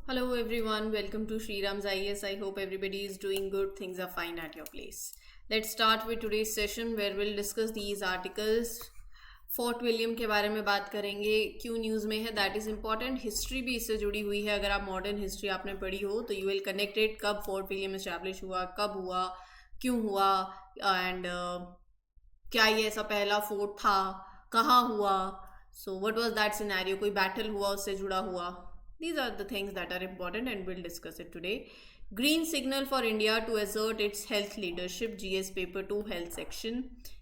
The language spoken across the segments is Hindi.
Hello everyone, welcome to Shriram's IAS. I hope everybody is doing good, things are fine at your place. Let's start with today's session where we'll discuss these articles. Fort William के बारे में बात करेंगे, क्यों न्यूज़ में है, दैट इज़ इम्पॉर्टेंट. हिस्ट्री भी इससे जुड़ी हुई है. अगर आप मॉडर्न हिस्ट्री आपने पढ़ी हो तो यू विल कनेक्टेड कब फोर्ट विलियम इस्टेब्लिश हुआ, कब हुआ, क्यों हुआ, एंड क्या ये ऐसा पहला फोर्ट था, कहाँ हुआ, so what was that scenario, कोई बैटल हुआ उससे जुड़ा हुआ. These are the things that are important and we'll discuss it today. Green signal for India to assert its health leadership, GS paper 2 health section.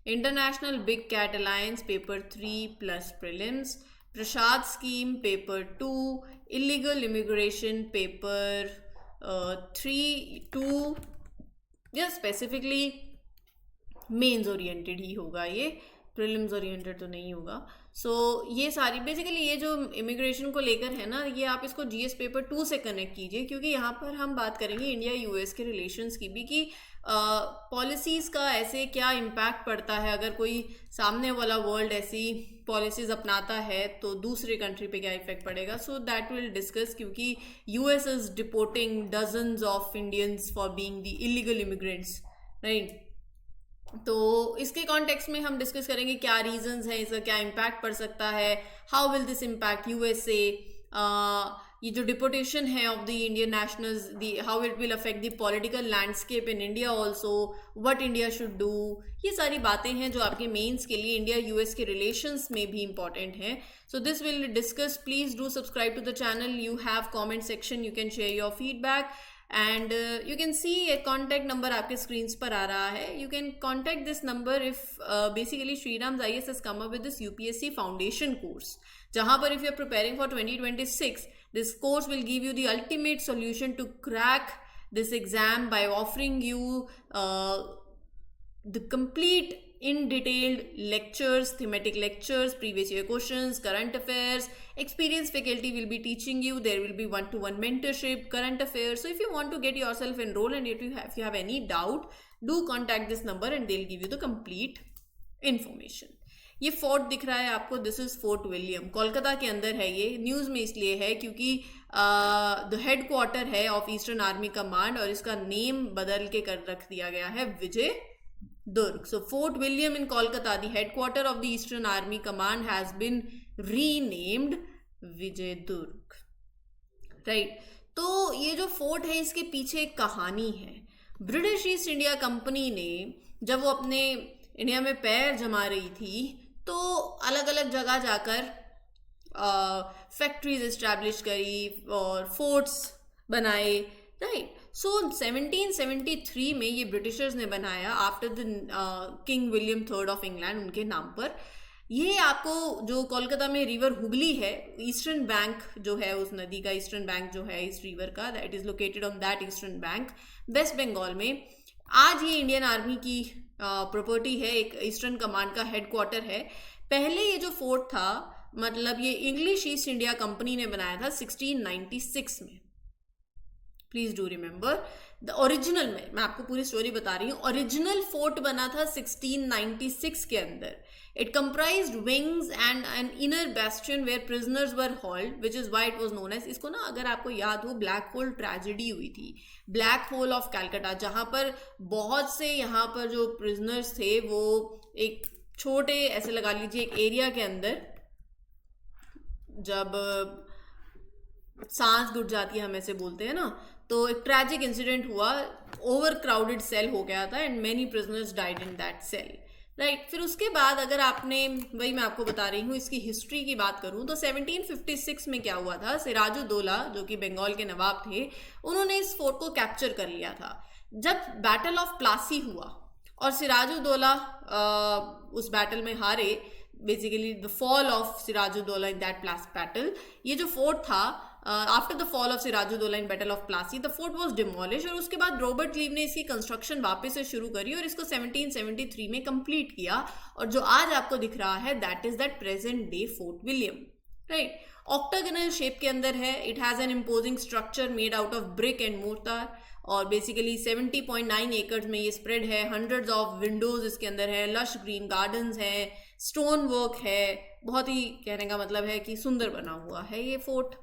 International Big Cat Alliance paper 3 plus prelims. Prashad scheme paper 2. Illegal immigration paper 3 2. Just specifically mains oriented ही होगा, ये प्रीलिम्स ओरिएंटेड तो नहीं होगा. सो ये सारी बेसिकली ये जो इमिग्रेशन को लेकर है ना, ये आप इसको जीएस पेपर 2 से कनेक्ट कीजिए, क्योंकि यहाँ पर हम बात करेंगे इंडिया यूएस के रिलेशंस की भी, कि पॉलिसीज़ का ऐसे क्या इम्पैक्ट पड़ता है. अगर कोई सामने वाला वर्ल्ड ऐसी पॉलिसीज़ अपनाता है तो दूसरे कंट्री पे क्या इफेक्ट पड़ेगा. सो दैट विल डिस्कस, क्योंकि US is deporting dozens of Indians for being the illegal immigrants, right. तो इसके कॉन्टेक्स्ट में हम डिस्कस करेंगे क्या रीजंस हैं, इसका क्या इम्पैक्ट पड़ सकता है, how will this impact USA, ये जो डिपोटेशन है of the Indian nationals, how it will affect the political landscape in India also, what India should do. ये सारी बातें हैं जो आपके मेंस के लिए इंडिया यूएस के रिलेशंस में भी इंपॉर्टेंट हैं. So this will discuss. Please do subscribe to the channel. You have comment section, you can share your feedback. And you can see a contact number आपके screens पर आ रहा है. You can contact this number if basically Shriram's IAS has come up with this UPSC foundation course, जहाँ पर if you are preparing for 2026, this course will give you the ultimate solution to crack this exam by offering you the complete in detailed lectures, thematic lectures, previous year questions, current affairs. Experienced faculty will be teaching you. There will be one-to-one mentorship, current affairs. So if you want to get yourself enrolled and if you have any doubt, do contact this number and they'll give you the complete information. ये फोर्ट दिख रहा है आपको, this is fort William, Kolkata के अंदर है. ये न्यूज़ में इसलिए है क्योंकि द हेड क्वार्टर है ऑफ ईस्टर्न आर्मी कमांड और इसका नेम बदल के कर रख दिया गया है विजय दुर्ग. So Fort William in Kolkata, the headquarter of the Eastern Army Command, has been renamed Vijay Durg, right. तो ये जो फोर्ट है इसके पीछे एक कहानी है. ब्रिटिश ईस्ट इंडिया कंपनी ने जब वो अपने इंडिया में पैर जमा रही थी तो अलग अलग जगह जाकर फैक्ट्रीज इस्टेब्लिश करी और फोर्ट्स बनाए, राइट. सो 1773 में ये ब्रिटिशर्स ने बनाया after the king William third of England, उनके नाम पर. ये आपको जो कोलकाता में रिवर हुगली है, ईस्टर्न बैंक जो है, उस नदी का ईस्टर्न बैंक जो है इस रिवर का, that is located on that eastern bank, West Bengal में. आज ये इंडियन आर्मी की प्रॉपर्टी है, एक ईस्टर्न कमांड का हेडक्वार्टर है. पहले ये जो फोर्ट था, मतलब ये इंग्लिश ईस्ट इंडिया कंपनी ने बनाया था 1696 में. Please do remember the original में, मैं आपको पूरी स्टोरी बता रही हूँ. ओरिजिनल फोर्ट बना था 1696 के अंदर. It comprised wings and an inner bastion where prisoners were hold, which is why it was known as. इसको ना अगर आपको याद हो, ब्लैक होल ट्रेजेडी हुई थी, ब्लैक होल ऑफ कैलकाटा, जहाँ पर बहुत से यहाँ पर जो प्रिजनर्स थे वो एक छोटे ऐसे लगा लीजिए एक एरिया के अंदर जब सांस घुट जाती है, हम ऐसे बोलते हैं ना, तो एक ट्रैजिक इंसिडेंट हुआ, ओवर क्राउडेड सेल हो गया था and many prisoners died in that cell, right. फिर उसके बाद अगर आपने, वही मैं आपको बता रही हूँ, इसकी हिस्ट्री की बात करूँ तो 1756 में क्या हुआ था, सिराजुद्दौला जो कि बंगाल के नवाब थे, उन्होंने इस फोर्ट को कैप्चर कर लिया था. जब बैटल ऑफ प्लासी हुआ और सिराजुद्दौला उस बैटल में हारे, basically the fall of Sirajuddaula in that battle, ये जो फोर्ट था, after the fall of Sirajuddaula in battle of Plassey, the fort was demolish. और उसके बाद रॉबर्ट क्लीव ने इसकी कंस्ट्रक्शन वापस से शुरू करी और इसको 1773 में कंप्लीट किया. और जो आज आपको दिख रहा है, that is that present day fort William, right. Octagonal shape के अंदर है. It has an imposing structure made out of brick and mortar और बेसिकली 70.9 एकड़ में ये स्प्रेड है. हंड्रेड्स ऑफ विंडोज इसके अंदर है, लश ग्रीन गार्डन्स है, स्टोन वर्क है. बहुत ही कहने का मतलब है कि सुंदर बना हुआ है ये फोर्ट,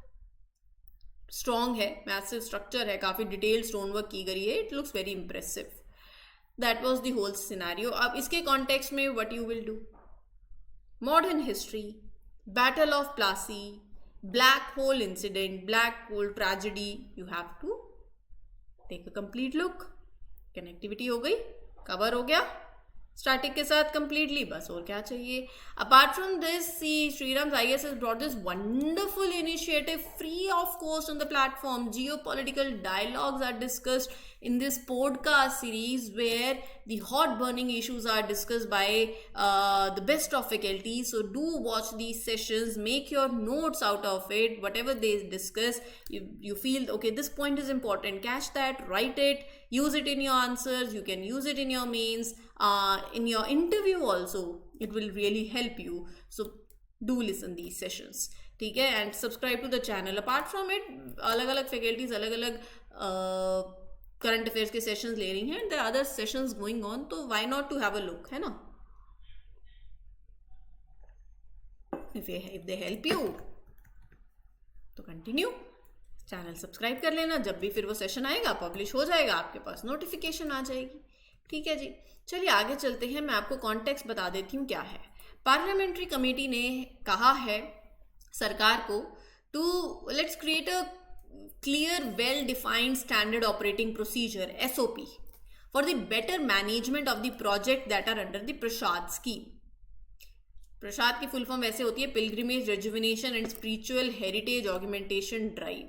स्ट्रॉन्ग है, मैसिव स्ट्रक्चर है, काफ़ी डिटेल स्टोन वर्क की गई है, it looks very impressive. That was the whole scenario. अब इसके कॉन्टेक्स्ट में what you will do? Modern history, battle of Plassey, black hole incident, black hole tragedy, you have to take a complete look. Connectivity हो गई, कवर हो गया स्टैटिक के साथ कंप्लीटली, बस और क्या चाहिए. Apart from this, see Shriram's IAS has brought this wonderful initiative free of cost on the platform. Geopolitical dialogues are discussed in this podcast series where the hot burning issues are discussed by the best of faculty. So do watch these sessions, make your notes out of it, whatever they discuss. You feel okay, this point is important, catch that, write it, use it in your answers, you can use it in your mains, in your interview also, it will really help you. So do listen these sessions, ठीक है, and subscribe to the channel. Apart from it, अलग अलग faculties अलग अलग करंट अफेयर्स के सेशंस ले रही हैं, there are other sessions going on, तो why not to have a look, है ना. if they help you तो कंटिन्यू, चैनल सब्सक्राइब कर लेना, जब भी फिर वो सेशन आएगा पब्लिश हो जाएगा, आपके पास नोटिफिकेशन आ जाएगी. ठीक है जी, चलिए आगे चलते हैं. मैं आपको कॉन्टेक्स्ट बता देती हूँ क्या है. पार्लियामेंट्री कमेटी ने कहा है सरकार को to let's create a clear well defined standard operating procedure SOP for the better management of the project that are under the PRASAD scheme. PRASAD की फुल फॉर्म वैसे होती है pilgrimage rejuvenation and spiritual heritage augmentation drive.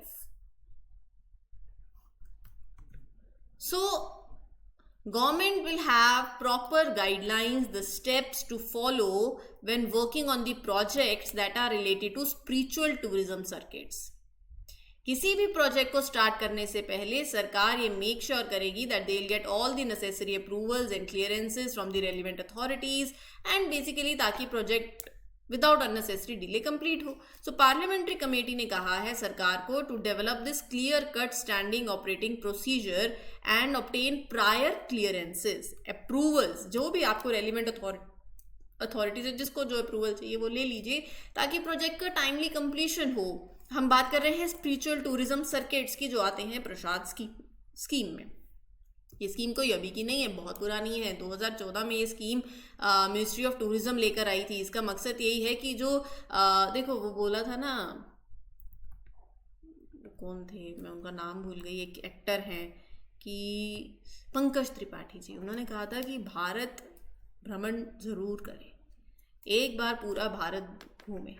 So government will have proper guidelines, the steps to follow when working on the projects that are related to spiritual tourism circuits. किसी भी प्रोजेक्ट को स्टार्ट करने से पहले सरकार ये मेक श्योर करेगी that they will get all the necessary approvals and clearances from the relevant authorities and basically ताकि project without unnecessary delay complete हो. सो पार्लियामेंट्री कमेटी ने कहा है सरकार को to develop this clear cut standing operating procedure and obtain prior clearances approvals. जो भी आपको रेलिवेंट अथॉरिटीज है, जिसको जो अप्रूवल चाहिए वो ले लीजिए ताकि प्रोजेक्ट का टाइमली कंप्लीशन हो. हम बात कर रहे हैं स्पिरिचुअल टूरिज्म सर्किट्स की जो आते हैं प्रसाद स्कीम में. ये स्कीम कोई अभी की नहीं है, बहुत पुरानी है. 2014 में ये स्कीम मिनिस्ट्री ऑफ टूरिज्म लेकर आई थी. इसका मकसद यही है कि जो देखो वो बोला था ना, कौन थे, मैं उनका नाम भूल गई, एक एक्टर हैं कि पंकज त्रिपाठी जी, उन्होंने कहा था कि भारत भ्रमण जरूर करें, एक बार पूरा भारत घूमें,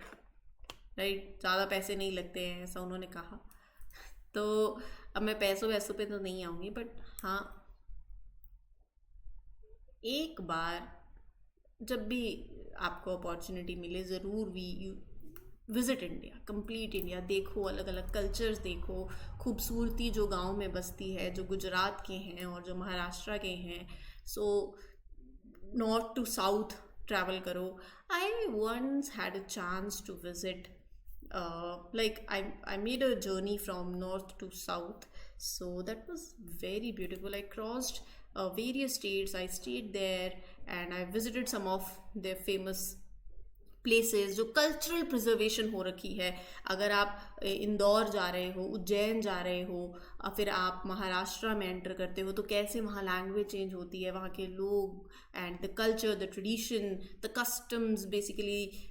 राइट, ज़्यादा पैसे नहीं लगते हैं, ऐसा उन्होंने कहा. तो अब मैं पैसों पे तो नहीं आऊँगी, बट हाँ एक बार जब भी आपको अपॉर्चुनिटी मिले ज़रूर विजिट इंडिया, कंप्लीट इंडिया देखो, अलग अलग कल्चर्स देखो, खूबसूरती जो गांव में बसती है, जो गुजरात के हैं और जो महाराष्ट्र के हैं. So north to south travel करो. I once had a chance to visit like I made a journey from north to south, so that was very beautiful. I crossed various states, I stayed there and I visited some of their famous places जो कल्चरल प्रिजर्वेशन हो रखी है. अगर आप इंदौर जा रहे हो, उज्जैन जा रहे हो, फिर आप महाराष्ट्र में एंटर करते हो तो कैसे वहाँ लैंग्वेज चेंज होती है, वहाँ के लोग and the culture, the tradition, the customs, basically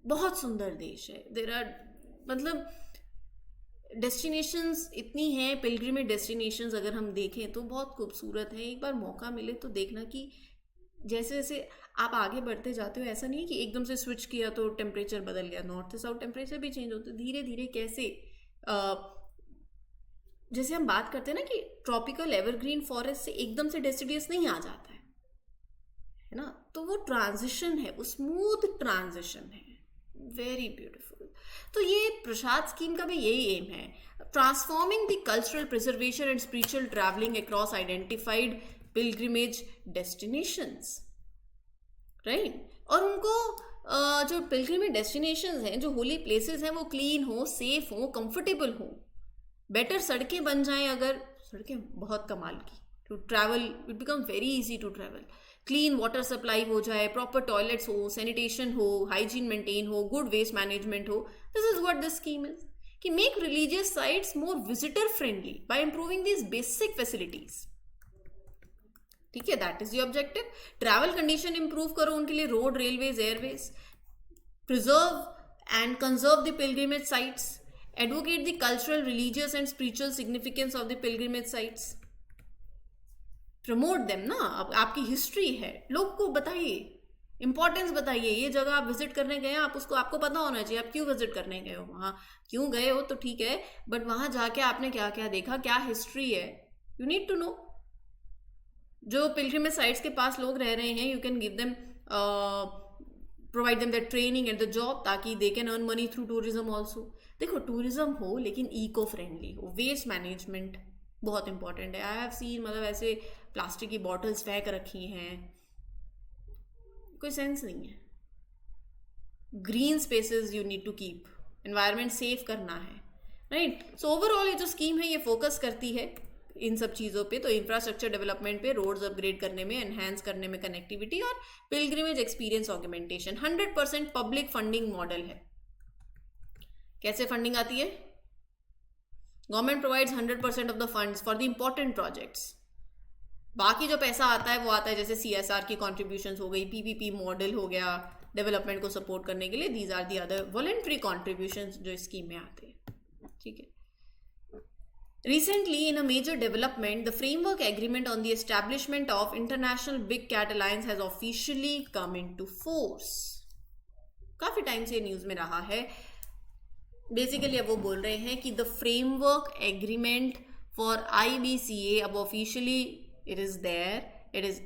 बहुत सुंदर देश है. देयर आर मतलब डेस्टिनेशंस इतनी हैं, पिलग्रिमेज डेस्टिनेशंस अगर हम देखें तो बहुत खूबसूरत है. एक बार मौका मिले तो देखना कि जैसे जैसे आप आगे बढ़ते जाते हो, ऐसा नहीं है कि एकदम से स्विच किया तो टेम्परेचर बदल गया. नॉर्थ से साउथ टेम्परेचर भी चेंज होते धीरे धीरे. कैसे जैसे हम बात करते हैं ना कि ट्रॉपिकल एवरग्रीन फॉरेस्ट से एकदम से डेसिडियस नहीं आ जाता है ना, तो वो ट्रांजिशन है, वो स्मूथ ट्रांजिशन है, वेरी ब्यूटिफुल. तो ये प्रसाद स्कीम का भी यही एम है, transforming the cultural preservation and spiritual travelling across identified pilgrimage destinations, right. और उनको जो पिलग्रिमेज डेस्टिनेशंस हैं, जो होली प्लेसेस हैं, वो क्लीन हो, सेफ हो, कंफर्टेबल हो, बेटर सड़कें बन जाएं. अगर सड़कें बहुत कमाल की, to travel it become very easy to travel. Clean water supply हो जाए, प्रॉपर टॉयलेट्स हो, सैनिटेशन हो, हाइजीन मेंटेन हो, गुड वेस्ट मैनेजमेंट हो. This is what this scheme is. कि make religious sites more visitor friendly by improving these basic facilities. ठीक है, that is the objective. Travel condition improve करो उनके लिए, road, railways, airways, preserve and conserve the pilgrimage sites, advocate the cultural, religious and spiritual significance of the pilgrimage sites, promote them ना। अब आपकी हिस्ट्री है, लोग को बताइए, इंपॉर्टेंस बताइए। ये जगह आप विजिट करने गए हैं, आप उसको, आपको पता होना चाहिए आप क्यों विजिट करने गए हो, वहाँ क्यों गए हो तो ठीक है, बट वहाँ जाके आपने क्या क्या देखा, क्या हिस्ट्री है, यू नीड टू नो। जो पिलग्रिमेज साइट्स के पास लोग रह रहे हैं, you can give them, provide them that training and the job, ताकि they can earn money through tourism also. देखो, टूरिज्म हो लेकिन इको फ्रेंडली हो, वेस्ट मैनेजमेंट बहुत इंपॉर्टेंट है। आई हैव सीन, मतलब ऐसे प्लास्टिक की बॉटल्स फेंक रखी हैं, कोई सेंस नहीं है। Green spaces you need to keep, environment safe करना है, राइट। सो ओवरऑल ये जो स्कीम है ये फोकस करती है इन सब चीज़ों पे, तो इंफ्रास्ट्रक्चर डेवलपमेंट पे, रोड्स अपग्रेड करने में, एनहांस करने में कनेक्टिविटी, और pilgrimage experience augmentation. 100% public funding model है। कैसे फंडिंग आती है? Government provides 100% of the funds for the important projects. बाकी जो पैसा आता है वो आता है जैसे CSR की कॉन्ट्रीब्यूशंस हो गई, PPP मॉडल हो गया डेवलपमेंट को सपोर्ट करने के लिए, these are the other voluntary contributions जो स्कीम में आते हैं। ठीक है। Recently, in a major development, the framework agreement on the establishment of International Big Cat Alliance has officially come into force. काफी टाइम से न्यूज में रहा है। बेसिकली अब वो बोल रहे हैं कि the framework agreement for IBCA अब officially it is there, it is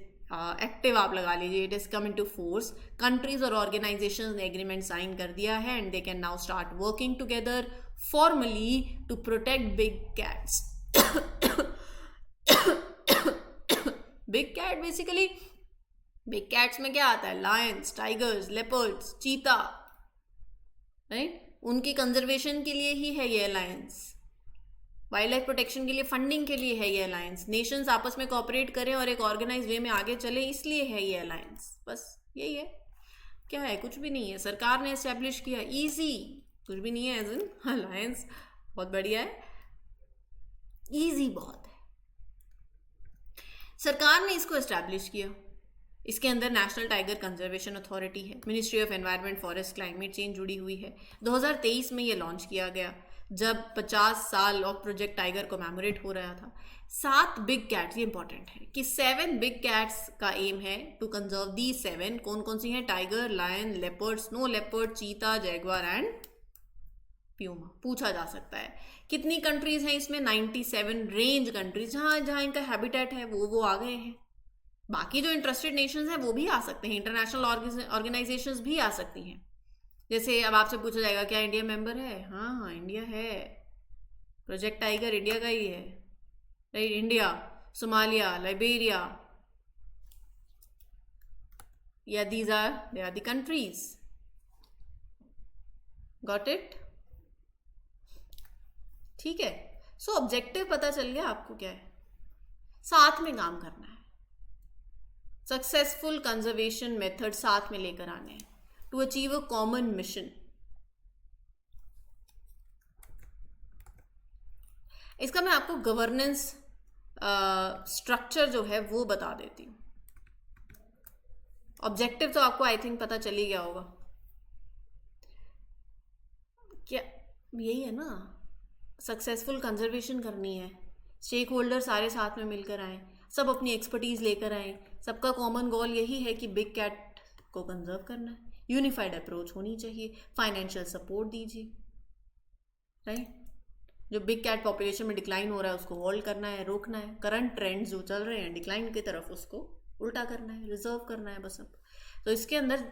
active, आप लगा लीजिए, it is come into force. Countries और ऑर्गेनाइजेशंस ने एग्रीमेंट साइन कर दिया है and they can now start working together formally to protect big cats. Big cat basically, big cats में क्या आता है? Lions, tigers, leopards, cheetah, right? उनकी कंजर्वेशन के लिए ही है ये अलायंस, वाइल्ड लाइफ प्रोटेक्शन के लिए, फंडिंग के लिए है ये अलायंस। नेशंस आपस में कोऑपरेट करें और एक ऑर्गेनाइज वे में आगे चले, इसलिए है ये अलायंस। बस यही है, क्या है? कुछ भी नहीं है, सरकार ने एस्टेब्लिश किया, इजी, कुछ भी नहीं है, एज इन अलायंस बहुत बढ़िया है, इजी बहुत है। सरकार ने इसको एस्टैब्लिश किया। इसके अंदर नेशनल टाइगर कंजर्वेशन अथॉरिटी है, ministry of environment, forest, climate change जुड़ी हुई है। 2023 में ये लॉन्च किया गया जब 50 साल ऑफ प्रोजेक्ट टाइगर कोमैमोरेट हो रहा था। 7 बिग कैट्स, ये इंपॉर्टेंट है कि 7 बिग कैट्स का एम है टू कंजर्व दी 7। कौन कौन सी हैं? Tiger, lion, leopard, snow leopard, cheetah, jaguar and puma. पूछा जा सकता है कितनी कंट्रीज हैं इसमें? 97 रेंज कंट्रीज, जहाँ जहाँ इनका हैबिटेट है वो आ गए हैं। बाकी जो इंटरेस्टेड नेशंस हैं वो भी आ सकते हैं, इंटरनेशनल ऑर्गेनाइजेशंस भी आ सकती हैं। जैसे अब आपसे पूछा जाएगा क्या इंडिया मेंबर है? हाँ, इंडिया है, प्रोजेक्ट टाइगर इंडिया का ही है, राइट। इंडिया, सोमालिया, लाइबेरिया, या they are the countries. Got it? ठीक है। सो ऑब्जेक्टिव पता चल गया आपको क्या है, साथ में काम करना है, सक्सेसफुल कंजर्वेशन मेथड साथ में लेकर आने हैं to achieve a common mission. इसका मैं आपको गवर्नेंस स्ट्रक्चर जो है वो बता देती हूँ। ऑब्जेक्टिव तो आपको आई थिंक पता चल ही गया होगा, क्या यही है ना, सक्सेसफुल कंजर्वेशन करनी है, स्टेक होल्डर सारे साथ में मिलकर आए, सब अपनी एक्सपर्टीज लेकर आए, सबका कॉमन गोल यही है कि बिग कैट को कंजर्व करना है। यूनिफाइड अप्रोच होनी चाहिए, फाइनेंशियल सपोर्ट दीजिए, राइट। जो बिग कैट पॉपुलेशन में डिक्लाइन हो रहा है उसको होल्ड करना है, रोकना है, करंट ट्रेंड्स जो चल रहे हैं डिक्लाइन की तरफ उसको उल्टा करना है, रिजर्व करना है, बस अब। तो इसके अंदर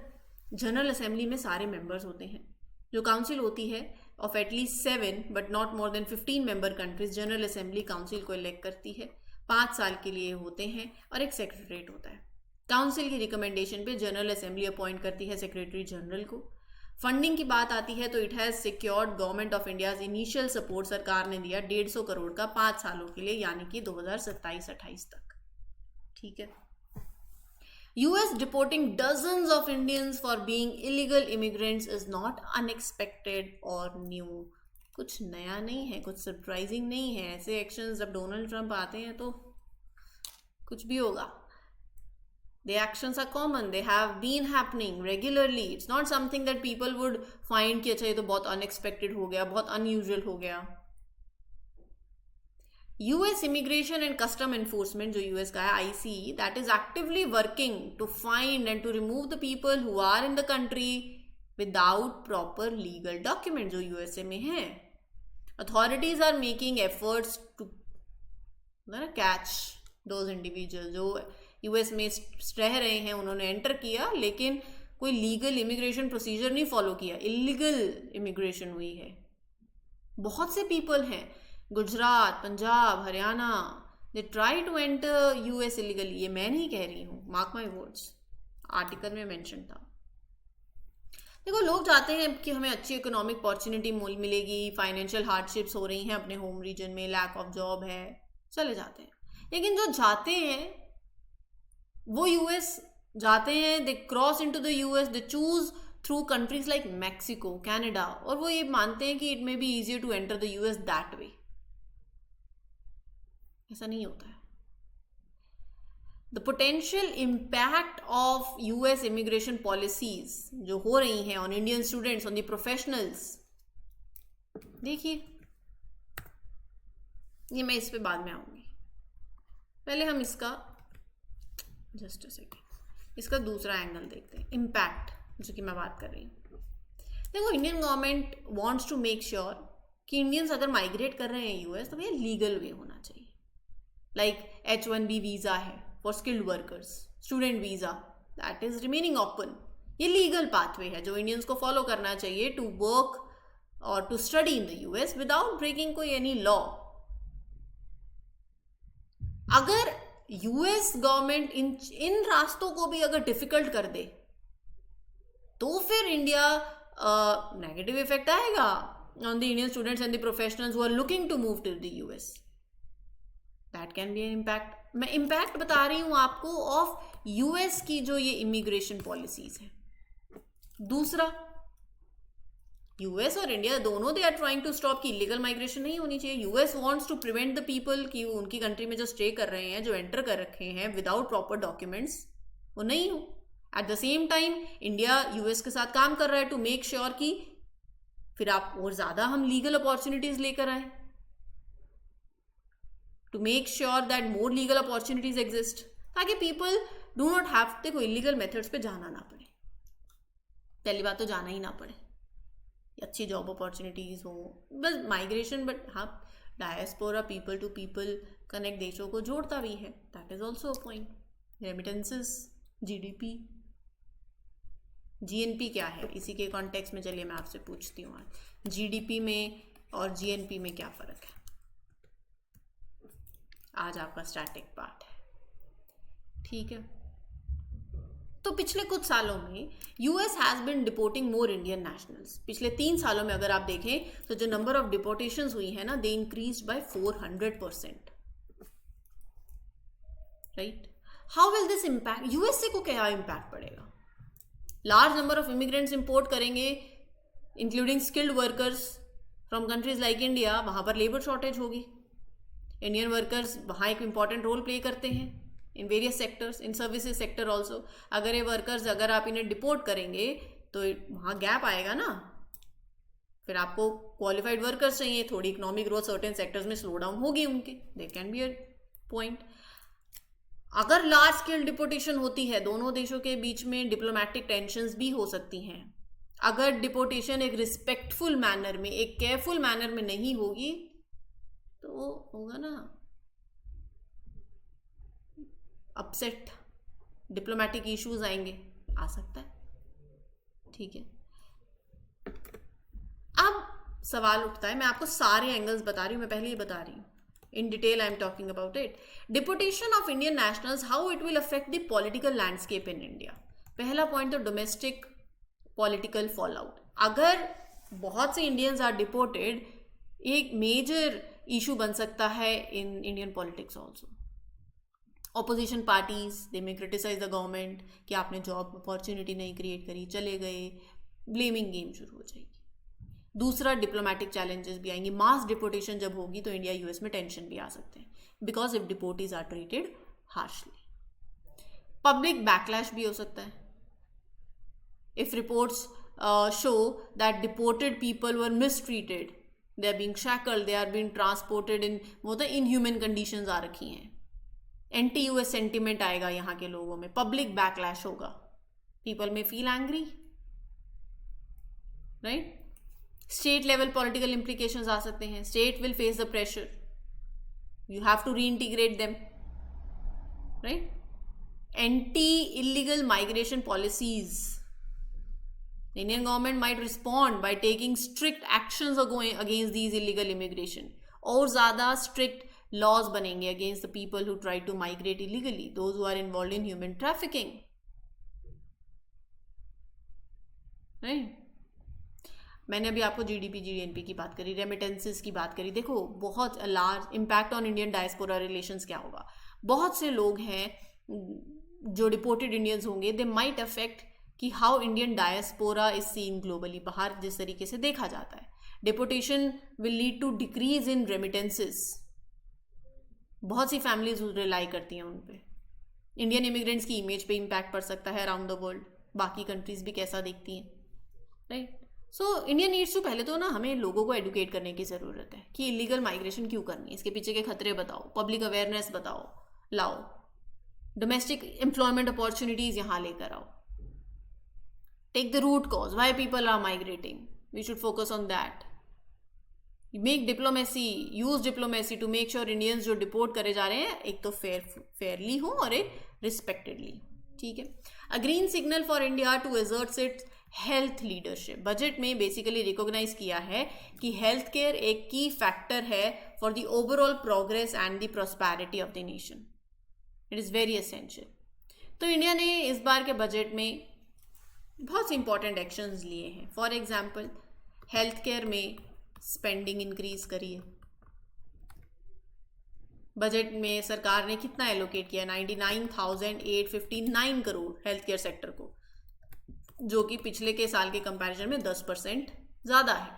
जनरल असेंबली में सारे मेंबर्स होते हैं, जो काउंसिल होती है of at least 7 but not more than 15 member countries. General assembly council को इलेक्ट करती है, 5 साल के लिए होते हैं, और एक सेक्रेटरीट होता है। काउंसिल की रिकमेंडेशन पे जनरल असेंबली अपॉइंट करती है सेक्रेटरी जनरल को। फंडिंग की बात आती है तो it has secured government of India's initial support. सरकार ने दिया 150 करोड़ का 5 सालों के लिए, यानी कि 2027-28 तक। ठीक है। US deporting dozens of Indians for being illegal immigrants is not unexpected or new. कुछ नया नहीं है, कुछ सरप्राइजिंग नहीं है। ऐसे एक्शंस जब डोनाल्ड ट्रंप आते हैं तो कुछ भी होगा। The actions are common, they have been happening regularly. It's not something that people would find कि अच्छा ये तो बहुत unexpected हो गया, बहुत unusual हो गया। US Immigration and Custom Enforcement जो US का है ICE, that is actively working to find and to remove the people who are in the country without proper legal document जो USA में है। Authorities are making efforts to catch those individuals जो US में रह रहे हैं, उन्होंने एंटर किया लेकिन कोई लीगल इमिग्रेशन प्रोसीजर नहीं फॉलो किया, इलीगल इमिग्रेशन हुई है। बहुत से पीपल हैं, Gujarat, Punjab, Haryana, they try to enter US illegally. ये मैं नहीं कह रही हूँ, मार्क माई वर्ड्स, आर्टिकल में मेंशन था। देखो, लोग चाहते हैं कि हमें अच्छी इकोनॉमिक अपॉर्चुनिटी मिलेगी, फाइनेंशियल हार्डशिप्स हो रही हैं अपने होम रीजन में, लैक ऑफ जॉब है, चले जाते हैं। लेकिन जो जाते हैं वो US जाते हैं, they cross into the US, they choose through countries like Mexico, Canada, और वो ये मानते हैं कि it may be easier to enter the US that way. ऐसा नहीं होता है। The potential impact of US immigration policies जो हो रही हैं on Indian students, on the professionals, देखिए, ये मैं इस पे बाद में आऊंगी। पहले हम इसका जस्ट अ सेकेंड, इसका दूसरा एंगल देखते हैं, इम्पैक्ट जो कि मैं बात कर रही हूँ। देखो, Indian government wants to make sure कि इंडियंस अगर माइग्रेट कर रहे हैं US तो भैया लीगल वे होना चाहिए। लाइक H1B वीजा है for skilled workers, student visa that is remaining open, ये लीगल पाथवे है जो इंडियंस को फॉलो करना चाहिए टू वर्क और to study in the US without breaking कोई एनी लॉ। अगर US गवर्नमेंट इन रास्तों को भी अगर डिफिकल्ट कर दे तो फिर इंडिया नेगेटिव इफेक्ट आएगा on the Indian students and the professionals who are looking to move to the US। That can be an impact. मैं इम्पैक्ट बता रही हूं आपको ऑफ US की जो ये इमिग्रेशन पॉलिसीज है। दूसरा, US और इंडिया दोनों they are trying to stop कि इलीगल माइग्रेशन नहीं होनी चाहिए। US wants to prevent the people कि उनकी कंट्री में जो स्टे कर रहे हैं, जो एंटर कर रखे हैं विदाउट प्रॉपर डॉक्यूमेंट्स, वो नहीं हो। At the same time India US के साथ काम कर रहा है टू मेक श्योर कि फिर आप और ज्यादा हम लीगल अपॉर्चुनिटीज लेकर आए, to make sure that more legal opportunities exist, ताकि पीपल डू नॉट हैव, देखो, इलीगल मेथड्स पे जाना ना पड़े। पहली बात तो जाना ही ना पड़े, अच्छी जॉब अपॉर्चुनिटीज हो, बस माइग्रेशन, बट हाँ, diaspora, people to people connect देशों को जोड़ता भी है, that is also a point. Remittances, GDP, GNP क्या है, इसी के कॉन्टेक्स्ट में चलिए मैं आपसे पूछती हूँ आज GDP में और GNP में क्या फर्क है। आज आपका स्टैटिक पार्ट है, ठीक है। तो पिछले कुछ सालों में US has been deporting more Indian nationals. पिछले 3 सालों में अगर आप देखें तो जो नंबर ऑफ डिपोर्टेशंस हुई है ना, they increased by 400%, right. How will this impact USA को? क्या इम्पैक्ट पड़ेगा? Large number of immigrants import करेंगे, including skilled workers from countries like India, वहां पर लेबर शॉर्टेज होगी। इंडियन वर्कर्स वहाँ एक इंपॉर्टेंट रोल प्ले करते हैं in various sectors, in services sector also. अगर ये वर्कर्स, अगर आप इन्हें डिपोर्ट करेंगे तो वहाँ गैप आएगा ना, फिर आपको क्वालिफाइड वर्कर्स चाहिए, थोड़ी इकोनॉमिक ग्रोथ सर्टेन सेक्टर्स में स्लो डाउन होगी उनके, they can be a point. अगर लार्ज स्केल डिपोर्टेशन होती है, दोनों देशों के बीच में डिप्लोमेटिक टेंशंस भी हो सकती हैं। अगर डिपोर्टेशन एक रिस्पेक्टफुल मैनर में, एक केयरफुल मैनर में नहीं होगी तो होगा ना अपसेट, डिप्लोमेटिक इश्यूज आएंगे, आ सकता है, ठीक है। अब सवाल उठता है, मैं आपको सारे एंगल्स बता रही हूँ, मैं पहले ही बता रही हूँ, in detail I am talking about it. Deportation of Indian nationals, how it will affect the political landscape in India. पहला पॉइंट तो डोमेस्टिक पॉलिटिकल फॉल आउट। अगर बहुत से इंडियंस आर डिपोर्टेड, एक मेजर इशू बन सकता है in Indian politics also. Opposition parties, they may criticise the government कि आपने जॉब अपॉर्चुनिटी नहीं क्रिएट करी, चले गए, ब्लेमिंग गेम शुरू हो जाएगी। दूसरा, डिप्लोमेटिक चैलेंजेस भी आएंगी. मास डिपोटेशन जब होगी तो इंडिया यूएस में टेंशन भी आ सकते हैं, because if deportees are treated harshly. Public backlash भी हो सकता है. If reports show that deported people were mistreated, they are being shackled, they are being transported in, वो तो इनह्यूमन कंडीशंस आ रखी हैं. एंटी यूएस सेंटिमेंट आएगा यहाँ के लोगों में, पब्लिक बैकलैश होगा, people may feel angry, right. State level political implications आ सकते हैं. State will face the pressure, you have to reintegrate them, right. Anti illegal migration policies, the Indian government might respond by taking strict actions against these illegal immigration. और ज़्यादा strict laws बनेंगे against the people who try to migrate illegally, those who are involved in human trafficking, right? मैंने अभी आपको जीडीपी जीएनपी की बात करी, रेमिटेंसेस की बात करी. देखो बहुत large impact on Indian diaspora relations क्या होगा. बहुत से लोग हैं जो डिपोर्टेड इंडियंस होंगे, दे माइट अफेक्ट कि how Indian diaspora is seen globally, बाहर जिस तरीके से देखा जाता है. Deportation will lead to decrease in remittances. बहुत सी फैमिलीज रिलाई करती हैं उन पे. इंडियन इमिग्रेंट्स की इमेज पे इम्पैक्ट पड़ सकता है अराउंड द वर्ल्ड, बाकी कंट्रीज भी कैसा देखती हैं, right. So India needs to, पहले तो ना हमें लोगों को एडुकेट करने की ज़रूरत है कि इलीगल माइग्रेशन क्यों करनी है, इसके पीछे के खतरे बताओ, पब्लिक अवेयरनेस बताओ, लाओ, डोमेस्टिक एम्प्लॉयमेंट अपॉर्चुनिटीज़ यहाँ लेकर आओ. Take the root cause, why people are migrating. We should focus on that. Make diplomacy, use diplomacy to make sure Indians जो डिपोर्ट करे जा रहे हैं एक तो फेयरली हो और एक रिस्पेक्टेडली. ठीक है. A green signal for India to assert its health leadership. Budget में बेसिकली रिकॉग्नाइज किया है कि हेल्थ केयर एक की फैक्टर है for the overall progress and the prosperity of the nation. It is very essential. तो इंडिया ने इस बार के बजट में बहुत से इंपॉर्टेंट एक्शंस लिए हैं. फॉर एग्जांपल हेल्थ केयर में स्पेंडिंग इंक्रीज करिए. बजट में सरकार ने कितना एलोकेट किया, 99,859 करोड़ हेल्थ केयर सेक्टर को, जो कि पिछले के साल के कंपैरिजन में 10% ज़्यादा है.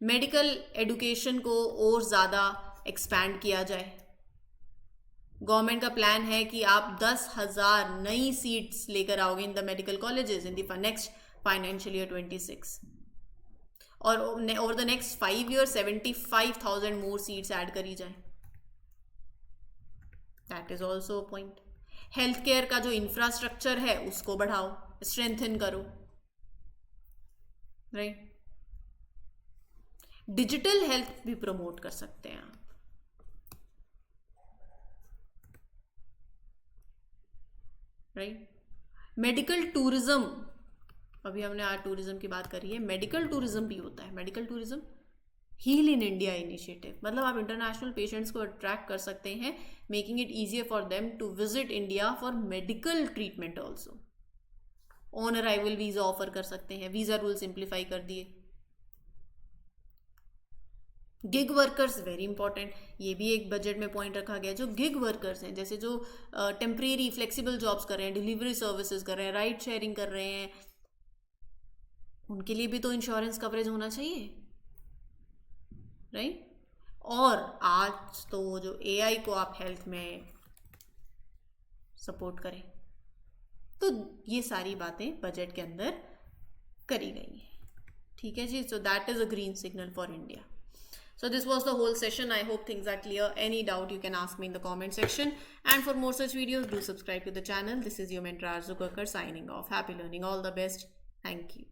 मेडिकल एजुकेशन को और ज़्यादा एक्सपैंड किया जाए. गवर्नमेंट का प्लान है कि आप 10,000 नई सीट्स लेकर आओगे in the medical colleges in the next financial year 26, और over the next 5 years 75,000 more seats add करी जाए. That is also a point. Health care का जो इंफ्रास्ट्रक्चर है उसको बढ़ाओ, स्ट्रेंथन करो, राइट. डिजिटल हेल्थ भी प्रमोट कर सकते हैं आप, राइट. मेडिकल टूरिज्म, अभी हमने आज टूरिज्म की बात करी है, मेडिकल टूरिज्म भी होता है. Medical tourism heal in India initiative, मतलब आप इंटरनेशनल पेशेंट्स को अट्रैक्ट कर सकते हैं, making it easier for them to visit India for medical treatment also. On arrival visa offer कर सकते हैं, वीजा रूल सिंप्लीफाई कर दिए. गिग वर्कर्स वेरी इंपॉर्टेंट, ये भी एक बजट में पॉइंट रखा गया. जो गिग वर्कर्स हैं, जैसे जो टेम्परेरी फ्लेक्सिबल जॉब्स कर रहे हैं, डिलीवरी सर्विसेज कर रहे हैं, राइड शेयरिंग कर रहे हैं, उनके लिए भी तो इंश्योरेंस कवरेज होना चाहिए, राइट. और आज तो वो जो एआई को आप हेल्थ में सपोर्ट करें, तो ये सारी बातें बजट के अंदर करी गई हैं. ठीक है जी. So that is a green signal for India. So this was the whole session. I hope things are clear. Any doubt you can ask me in the comment section. And for more such videos, do subscribe to the channel. This is your mentor Arzu Kakkar signing off. Happy learning. All the best. Thank you.